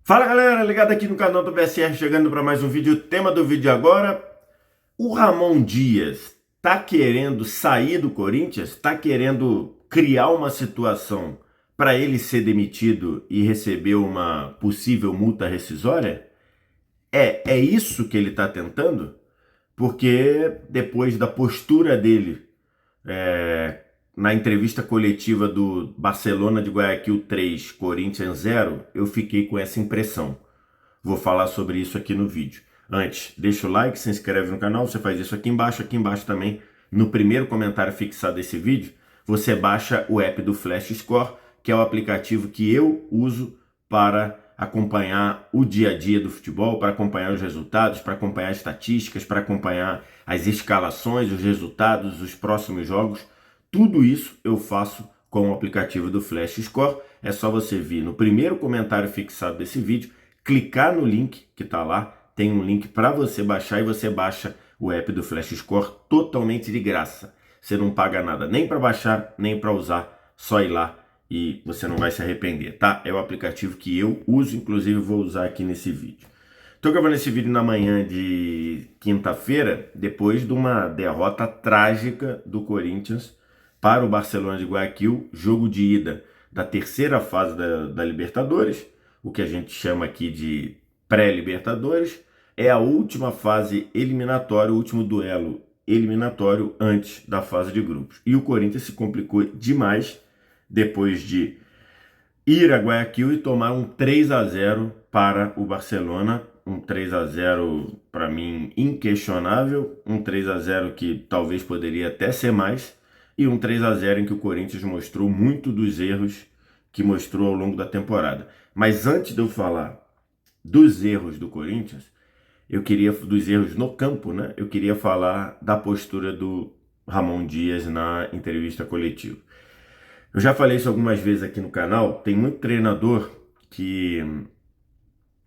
Fala galera, ligado aqui no canal do BSR, chegando para mais um vídeo. O tema do vídeo agora: o Ramon Dias tá querendo sair do Corinthians? Tá querendo criar uma situação para ele ser demitido e receber uma possível multa rescisória? É isso que ele tá tentando? Porque depois da postura dele na entrevista coletiva do Barcelona de Guayaquil 3, Corinthians 0, eu fiquei com essa impressão. Vou falar sobre isso aqui no vídeo. Antes, deixa o like, se inscreve no canal, você faz isso aqui embaixo também, no primeiro comentário fixado desse vídeo, você baixa o app do Flash Score, que é o aplicativo que eu uso para acompanhar o dia a dia do futebol, para acompanhar os resultados, para acompanhar as estatísticas, para acompanhar as escalações, os resultados, os próximos jogos. Tudo isso eu faço com o aplicativo do Flash Score. É só você vir no primeiro comentário fixado desse vídeo, clicar no link que está lá, tem um link para você baixar e você baixa o app do Flash Score totalmente de graça. Você não paga nada nem para baixar, nem para usar, só ir lá e você não vai se arrepender, tá? É o aplicativo que eu uso, inclusive vou usar aqui nesse vídeo. Estou gravando esse vídeo na manhã de quinta-feira, depois de uma derrota trágica do Corinthians para o Barcelona de Guayaquil, jogo de ida da terceira fase da Libertadores, o que a gente chama aqui de pré-Libertadores, é a última fase eliminatória, o último duelo eliminatório antes da fase de grupos. E o Corinthians se complicou demais depois de ir a Guayaquil e tomar um 3-0 para o Barcelona, um 3-0 para mim inquestionável, um 3-0 que talvez poderia até ser mais, e um 3-0 em que o Corinthians mostrou muito dos erros que mostrou ao longo da temporada. Mas antes de eu falar dos erros do Corinthians, dos erros no campo, né? Eu queria falar da postura do Ramon Dias na entrevista coletiva. Eu já falei isso algumas vezes aqui no canal, tem muito treinador que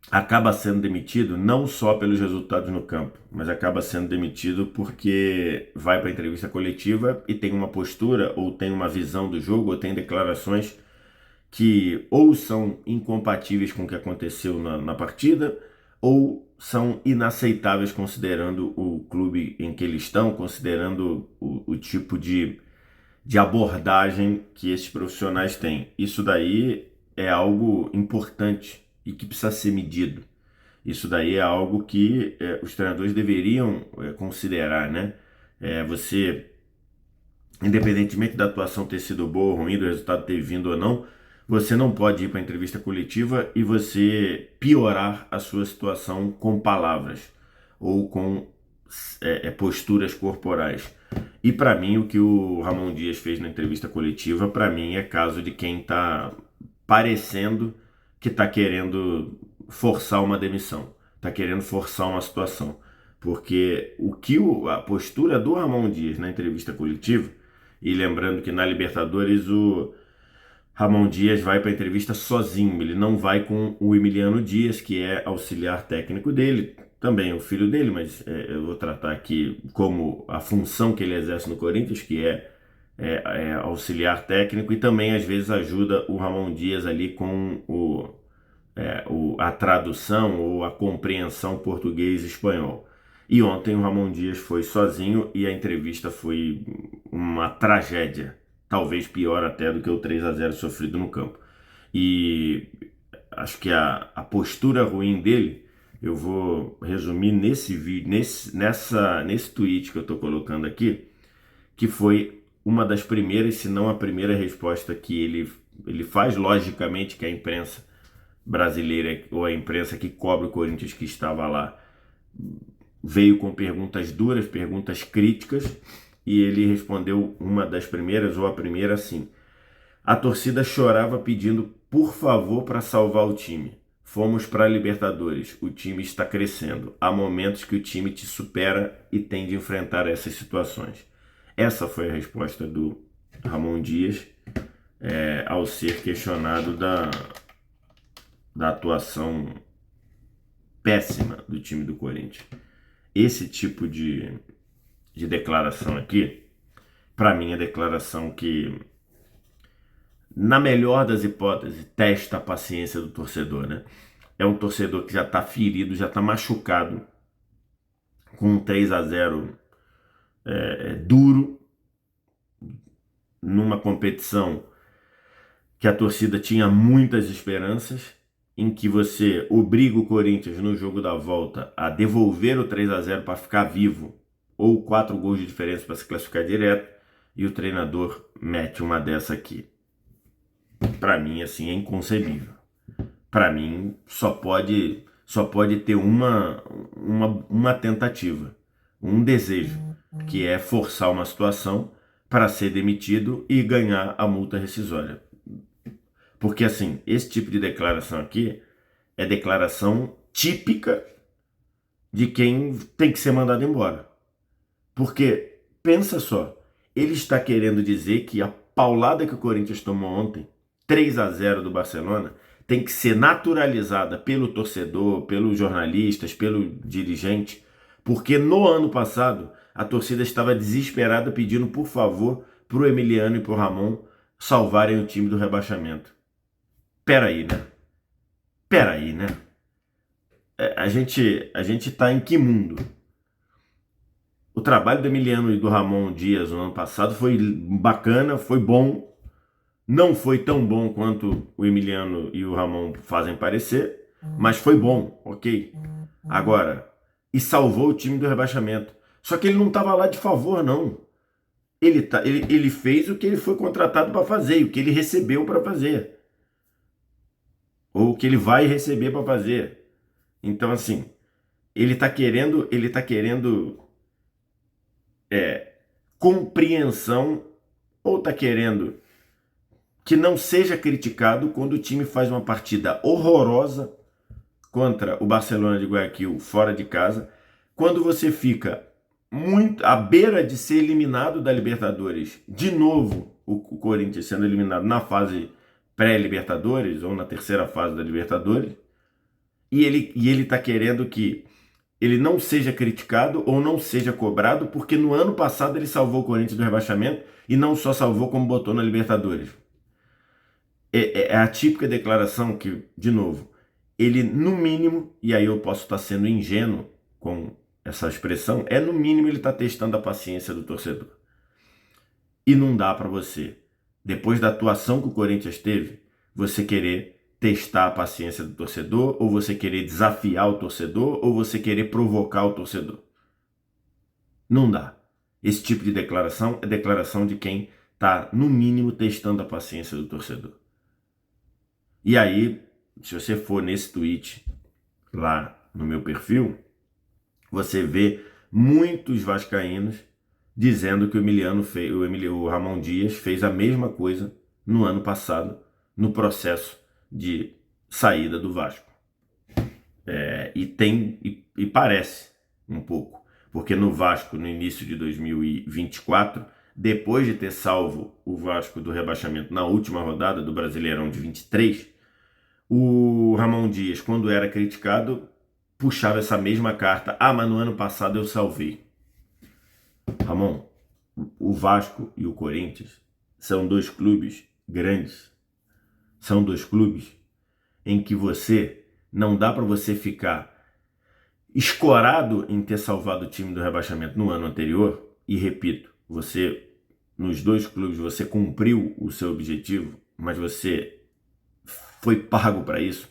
acaba sendo demitido não só pelos resultados no campo, mas acaba sendo demitido porque vai para a entrevista coletiva e tem uma postura, ou tem uma visão do jogo, ou tem declarações que ou são incompatíveis com o que aconteceu na partida, ou são inaceitáveis considerando o clube em que eles estão, considerando o tipo de abordagem que esses profissionais têm. Isso daí é algo importante e que precisa ser medido. Isso daí é algo que os treinadores deveriam considerar, né? Você, independentemente da atuação ter sido boa ou ruim, do resultado ter vindo ou não, você não pode ir para a entrevista coletiva e você piorar a sua situação com palavras ou com posturas corporais. E para mim, o que o Ramon Dias fez na entrevista coletiva, para mim, é caso de quem está parecendo que está querendo forçar uma demissão, está querendo forçar uma situação. Porque a postura do Ramon Dias na entrevista coletiva, e lembrando que na Libertadores o Ramon Dias vai para a entrevista sozinho, ele não vai com o Emiliano Dias, que é auxiliar técnico dele, também é o filho dele, mas eu vou tratar aqui como a função que ele exerce no Corinthians, que é auxiliar técnico, e também às vezes ajuda o Ramon Dias ali com a tradução ou a compreensão português-espanhol. E ontem o Ramon Dias foi sozinho e a entrevista foi uma tragédia, talvez pior até do que o 3-0 sofrido no campo. E acho que a postura ruim dele, eu vou resumir nesse vídeo, nesse tweet que eu estou colocando aqui, que foi uma das primeiras, se não a primeira resposta que ele faz, logicamente que a imprensa brasileira ou a imprensa que cobre o Corinthians que estava lá veio com perguntas duras, perguntas críticas, e ele respondeu uma das primeiras, ou a primeira, assim: a torcida chorava pedindo por favor para salvar o time. Fomos para a Libertadores, o time está crescendo. Há momentos que o time te supera e tem de enfrentar essas situações. Essa foi a resposta do Ramon Dias ao ser questionado da atuação péssima do time do Corinthians. Esse tipo de declaração aqui, para mim, é declaração que, na melhor das hipóteses, testa a paciência do torcedor, né? é um torcedor que já está ferido, já está machucado, com um 3-0 duro, numa competição que a torcida tinha muitas esperanças, em que você obriga o Corinthians no jogo da volta a devolver o 3-0 para ficar vivo, ou 4 gols de diferença para se classificar direto, e o treinador mete uma dessa aqui. Para mim, assim, é inconcebível. Para mim, só pode ter uma tentativa, um desejo, que é forçar uma situação para ser demitido e ganhar a multa rescisória. Porque, assim, esse tipo de declaração aqui é declaração típica de quem tem que ser mandado embora. Porque, pensa só, ele está querendo dizer que a paulada que o Corinthians tomou ontem, 3-0 do Barcelona, tem que ser naturalizada pelo torcedor, pelos jornalistas, pelo dirigente, porque no ano passado a torcida estava desesperada pedindo, por favor, para o Emiliano e para o Ramon salvarem o time do rebaixamento. Peraí, né? A gente tá em que mundo? O trabalho do Emiliano e do Ramon Dias no ano passado foi bacana, foi bom. Não foi tão bom quanto o Emiliano e o Ramon fazem parecer, mas foi bom, ok? Agora, e salvou o time do rebaixamento. Só que ele não estava lá de favor, não. Ele fez o que ele foi contratado para fazer, o que ele recebeu para fazer. Ou o que ele vai receber para fazer. Então, assim, ele está querendo compreensão, ou está querendo que não seja criticado quando o time faz uma partida horrorosa contra o Barcelona de Guayaquil fora de casa, quando você fica muito à beira de ser eliminado da Libertadores, de novo o Corinthians sendo eliminado na fase pré-Libertadores ou na terceira fase da Libertadores, e ele está querendo que ele não seja criticado ou não seja cobrado, porque no ano passado ele salvou o Corinthians do rebaixamento e não só salvou como botou na Libertadores. É a típica declaração que, de novo, ele no mínimo, e aí eu posso estar sendo ingênuo com essa expressão, no mínimo ele está testando a paciência do torcedor. E não dá para você, depois da atuação que o Corinthians teve, você querer testar a paciência do torcedor, ou você querer desafiar o torcedor, ou você querer provocar o torcedor. Não dá. Esse tipo de declaração é declaração de quem está, no mínimo, testando a paciência do torcedor. E aí, se você for nesse tweet lá no meu perfil, você vê muitos vascaínos dizendo que o Ramon Dias fez a mesma coisa no ano passado, no processo de saída do Vasco. E parece um pouco, porque no Vasco, no início de 2024, depois de ter salvo o Vasco do rebaixamento na última rodada do Brasileirão de 23, o Ramon Dias, quando era criticado, puxava essa mesma carta. Mas no ano passado eu salvei. Ramon, o Vasco e o Corinthians são dois clubes grandes. São dois clubes em que não dá para você ficar escorado em ter salvado o time do rebaixamento no ano anterior. E repito, nos dois clubes, você cumpriu o seu objetivo, mas você foi pago para isso.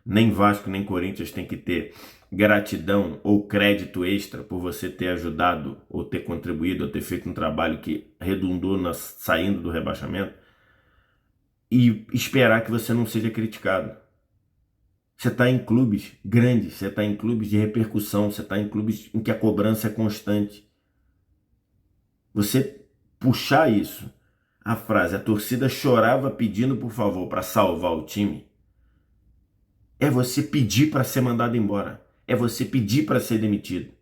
Nem Vasco nem Corinthians tem que ter gratidão ou crédito extra por você ter ajudado ou ter contribuído ou ter feito um trabalho que redundou saindo do rebaixamento e esperar que você não seja criticado. Você está em clubes grandes, você está em clubes de repercussão, você está em clubes em que a cobrança é constante. Você puxar isso, a frase, a torcida chorava pedindo por favor para salvar o time, é você pedir para ser mandado embora, é você pedir para ser demitido,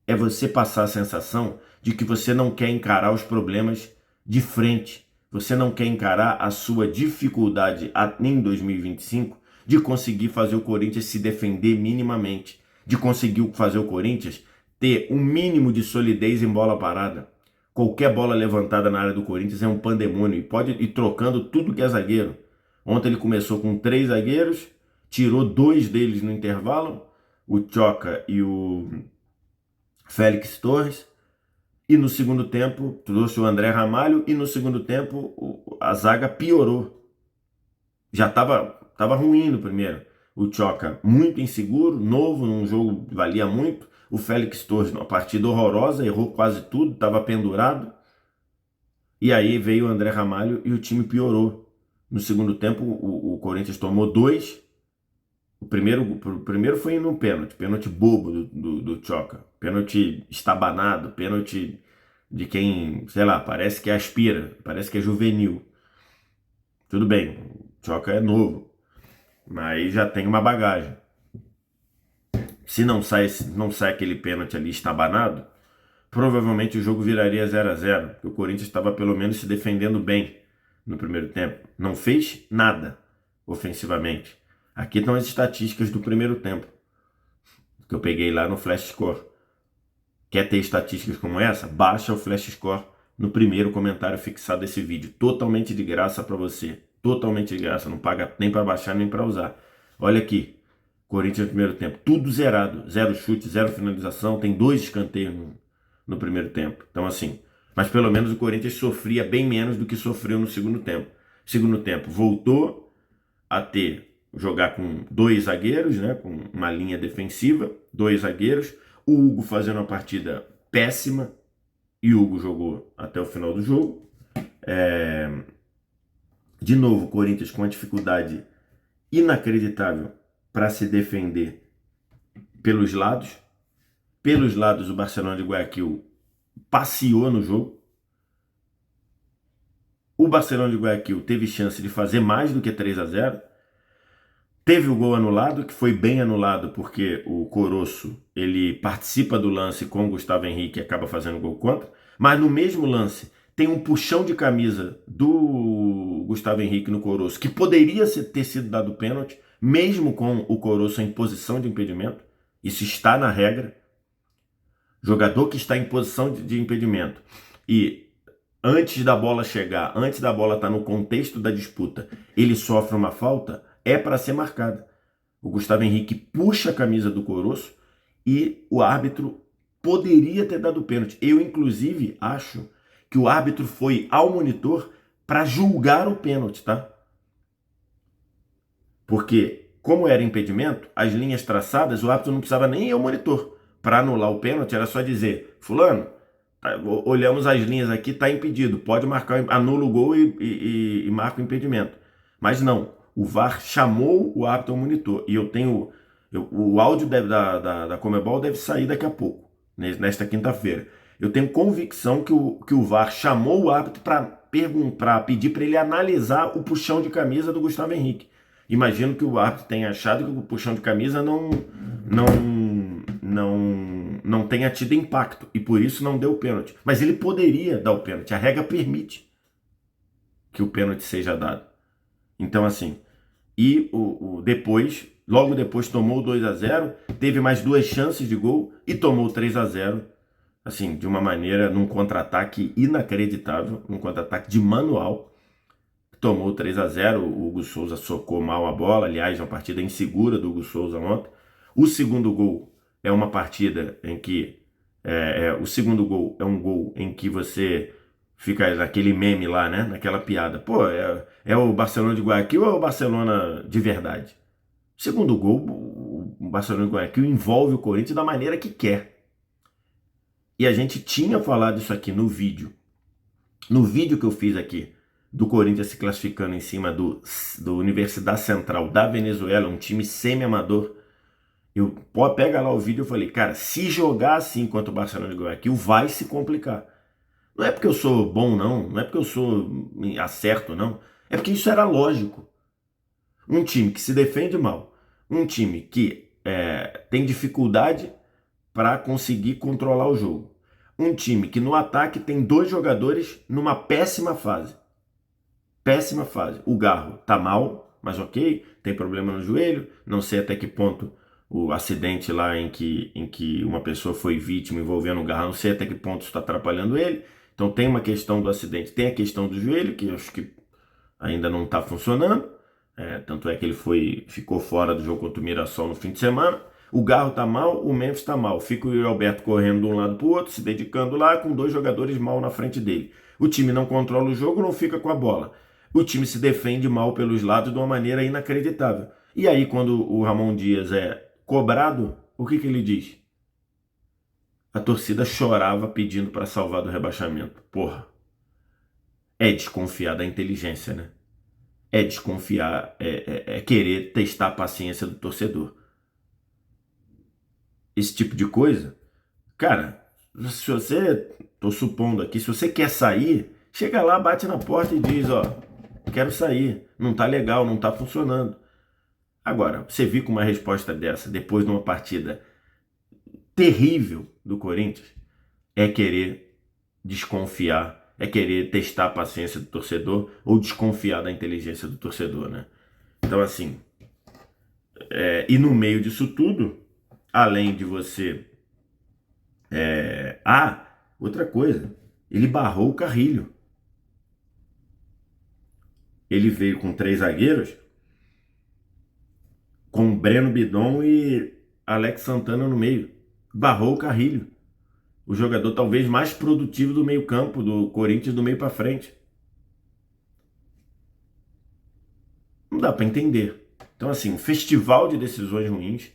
é você passar a sensação de que você não quer encarar os problemas de frente, você não quer encarar a sua dificuldade em 2025 de conseguir fazer o Corinthians se defender minimamente, de conseguir fazer o Corinthians ter um mínimo de solidez em bola parada. Qualquer bola levantada na área do Corinthians é um pandemônio e pode ir trocando tudo que é zagueiro. Ontem ele começou com 3 zagueiros, tirou 2 deles no intervalo, o Tchoca e o Félix Torres, e no segundo tempo trouxe o André Ramalho, e no segundo tempo a zaga piorou. Já tava ruim no primeiro. O Tchoca muito inseguro, novo, num jogo que valia muito. O Félix Torres, numa partida horrorosa, errou quase tudo, estava pendurado. E aí veio o André Ramalho e o time piorou. No segundo tempo, o Corinthians tomou 2. O primeiro foi no pênalti bobo do Tchoca. Pênalti estabanado, pênalti de quem, sei lá, parece que aspira, parece que é juvenil. Tudo bem, o Tchoca é novo, mas já tem uma bagagem. Se não sai aquele pênalti ali estabanado, provavelmente o jogo viraria 0-0, porque o Corinthians estava pelo menos se defendendo bem no primeiro tempo. Não fez nada ofensivamente. Aqui estão as estatísticas do primeiro tempo, que eu peguei lá no Flash Score. Quer ter estatísticas como essa? Baixa o Flash Score no primeiro comentário fixado desse vídeo. Totalmente de graça para você. Totalmente de graça. Não paga nem para baixar nem para usar. Olha aqui. Corinthians no primeiro tempo. Tudo zerado. 0 chute, 0 finalização. Tem 2 escanteios no primeiro tempo. Então assim. Mas pelo menos o Corinthians sofria bem menos do que sofreu no segundo tempo. Segundo tempo voltou a jogar com 2 zagueiros, né? Com uma linha defensiva. 2 zagueiros. O Hugo fazendo uma partida péssima, e o Hugo jogou até o final do jogo. De novo, o Corinthians com uma dificuldade inacreditável para se defender pelos lados. Pelos lados, o Barcelona de Guayaquil passeou no jogo. O Barcelona de Guayaquil teve chance de fazer mais do que 3-0. Teve o gol anulado, que foi bem anulado, porque o Coroço, ele participa do lance com o Gustavo Henrique e acaba fazendo gol contra. Mas no mesmo lance, tem um puxão de camisa do Gustavo Henrique no Coroço, que poderia ter sido dado pênalti, mesmo com o Coroço em posição de impedimento. Isso está na regra. Jogador que está em posição de impedimento e antes da bola chegar, antes da bola estar no contexto da disputa, ele sofre uma falta, é para ser marcada. O Gustavo Henrique puxa a camisa do Coroço e o árbitro poderia ter dado pênalti. Eu, inclusive, acho que o árbitro foi ao monitor para julgar o pênalti, tá? Porque, como era impedimento, as linhas traçadas, o árbitro não precisava nem ir ao monitor. Para anular o pênalti, era só dizer: fulano, olhamos as linhas aqui, está impedido, pode marcar, anula o gol e marca o impedimento. Mas não. O VAR chamou o árbitro ao monitor. E eu tenho... o áudio da Conmebol deve sair daqui a pouco, nesta quinta-feira. Eu tenho convicção que o VAR chamou o árbitro para pedir para ele analisar o puxão de camisa do Gustavo Henrique. Imagino que o árbitro tenha achado que o puxão de camisa não tenha tido impacto. E por isso não deu o pênalti. Mas ele poderia dar o pênalti. A regra permite que o pênalti seja dado. Então assim... E logo depois tomou 2-0, teve mais 2 chances de gol e tomou 3-0, assim, de uma maneira, num contra-ataque inacreditável, num contra-ataque de manual. Tomou 3-0, o Hugo Souza socou mal a bola, aliás, uma partida insegura do Hugo Souza ontem. O segundo gol é uma partida em que... o segundo gol é um gol em que você... Fica naquele meme lá, né? Naquela piada. Pô, é o Barcelona de Guayaquil ou é o Barcelona de verdade? Segundo gol, o Barcelona de Guayaquil envolve o Corinthians da maneira que quer. E a gente tinha falado isso aqui no vídeo. No vídeo que eu fiz aqui, do Corinthians se classificando em cima do Universidade Central da Venezuela, um time semi-amador. Pega lá o vídeo, eu falei, cara, se jogar assim contra o Barcelona de Guayaquil, vai se complicar. Não é porque eu sou bom, não é porque eu sou acerto, não. É porque isso era lógico. Um time que se defende mal, um time que tem dificuldade para conseguir controlar o jogo, um time que no ataque tem 2 jogadores numa péssima fase. Péssima fase. O Garro tá mal, mas ok, tem problema no joelho, não sei até que ponto o acidente lá em que uma pessoa foi vítima envolvendo o Garro, não sei até que ponto isso está atrapalhando ele. Então tem uma questão do acidente, tem a questão do joelho, que eu acho que ainda não está funcionando. Tanto é que ele ficou fora do jogo contra o Mirassol no fim de semana. O Garro tá mal, o Memphis tá mal. Fica o Yuri Alberto correndo de um lado pro outro, se dedicando lá, com 2 jogadores mal na frente dele. O time não controla o jogo, não fica com a bola. O time se defende mal pelos lados de uma maneira inacreditável. E aí, quando o Ramon Dias é cobrado, o que ele diz? A torcida chorava pedindo para salvar do rebaixamento. Porra. É desconfiar da inteligência, né? É desconfiar, é querer testar a paciência do torcedor. Esse tipo de coisa, cara, se você, tô supondo aqui, se você quer sair, chega lá, bate na porta e diz, ó, quero sair, não tá legal, não tá funcionando. Agora, você vir com uma resposta dessa depois de uma partida terrível do Corinthians, é querer desconfiar, é querer testar a paciência do torcedor ou desconfiar da inteligência do torcedor, né? Então, assim, e no meio disso tudo, além de você... outra coisa, ele barrou o Carrilho. Ele veio com 3 zagueiros, com Breno Bidon e Alex Santana no meio. Barrou o Carrilho. O jogador talvez mais produtivo do meio campo do Corinthians, do meio para frente. Não dá para entender. Então, assim, um festival de decisões ruins,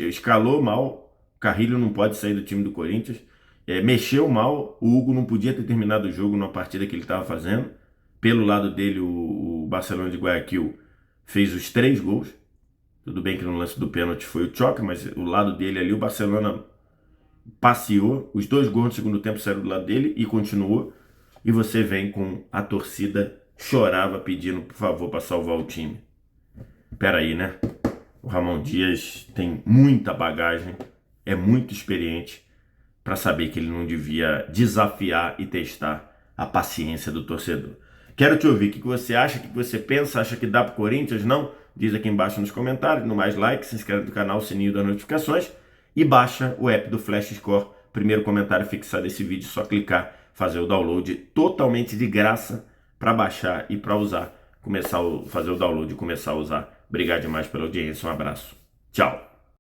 escalou mal, Carrilho não pode sair do time do Corinthians, mexeu mal, o Hugo não podia ter terminado o jogo numa partida que ele estava fazendo. Pelo lado dele, o Barcelona de Guayaquil fez os 3 gols. Tudo bem que no lance do pênalti foi o choque, mas o lado dele ali, o Barcelona passeou. Os 2 gols no segundo tempo saíram do lado dele e continuou. E você vem com a torcida chorava pedindo por favor para salvar o time. Peraí, né? O Ramon Dias tem muita bagagem, é muito experiente para saber que ele não devia desafiar e testar a paciência do torcedor. Quero te ouvir. O que você acha? O que você pensa? Acha que dá pro Corinthians? Não? Diz aqui embaixo nos comentários. No mais like, se inscreve no canal, sininho das notificações e baixa o app do Flash Score. Primeiro comentário fixado desse vídeo, só clicar, fazer o download totalmente de graça para baixar e para usar. Fazer o download e começar a usar. Obrigado demais pela audiência. Um abraço. Tchau.